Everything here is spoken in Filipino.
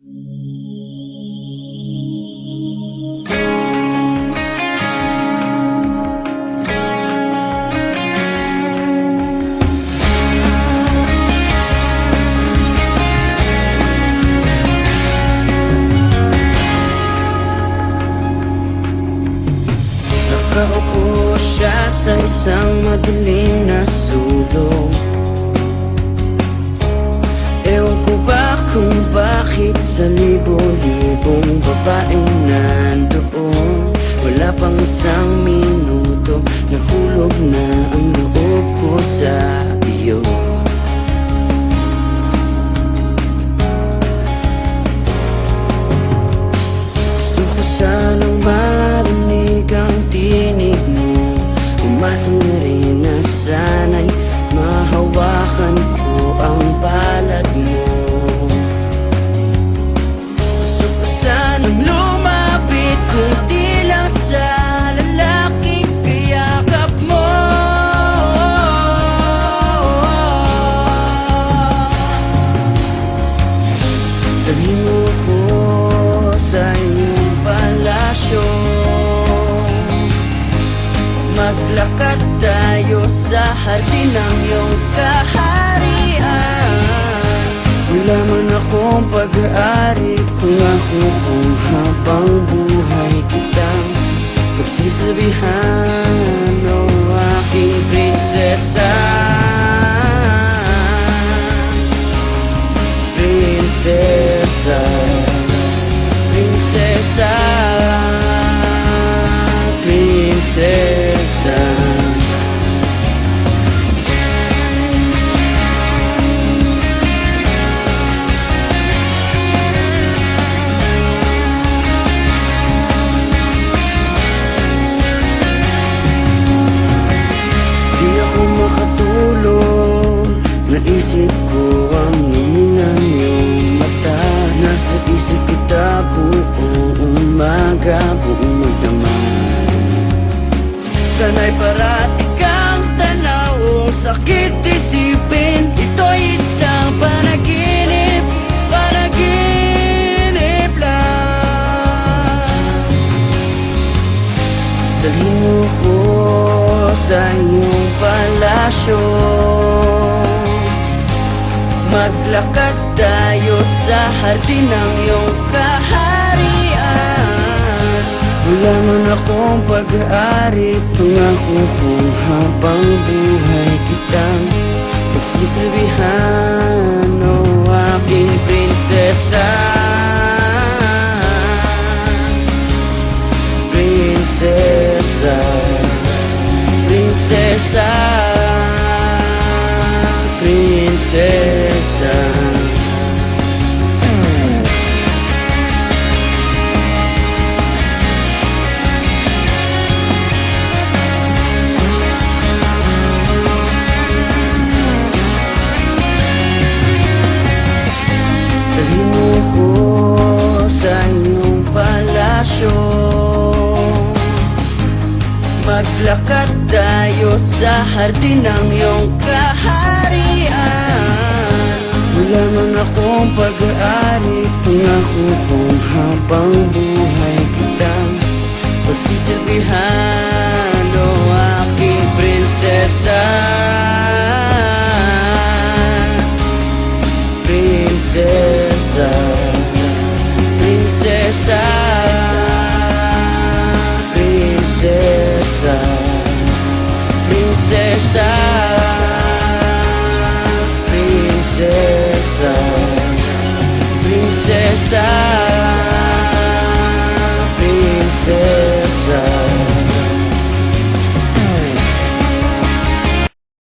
Nakaupo siya sa isang madilim na sulong. Ewan ko ba kung bakit sa libo-libong babaeng nandoon. Wala pang isang minuto, nahulog na ang loob ko sa iyo. Gusto ko sanang marinig ang tinig mo. Umasang na rin na sana'y mahawakan ko ang palad mo. Gusto ko sanang lumapit kung di lang sa lalaking kayakap mo. Dalhin mo ko sa iyong palasyo. Maglakad tayo sa hardin ng iyong kaharian. Wala man akong pag-aari, pangako kong habang buhay kitang pagsisilbihan, o aking prinsesa. Prinsesa, prinsesa, prinsesa. Di ako makatulog, naisip ko ang lumingan iyong mata. Nasa isip kita buong umaga, buong magdamay. Sana'y parati kang tanaw, sakit isipin, ito'y isang panaginip, panaginip lang. Dalhin mo ko sa iyong palasyo. Maglakad tayo sa hardin ng iyong kaharian. Wala man akong pag-aari, pangako kong habang buhay kitang pagsisilbihan, o aking prinsesa. Prinsesa, prinsesa, prinsesa. Dalhin mo ko sa iyong palasyo. Maglakad tayo sa hardin ng iyong kaharian. Wala man akong pag-aari, pangako kong habang buhay kitang pagsisilbihan, o aking prinsesa. Prinsesa, prinsesa, prinsesa, prinsesa.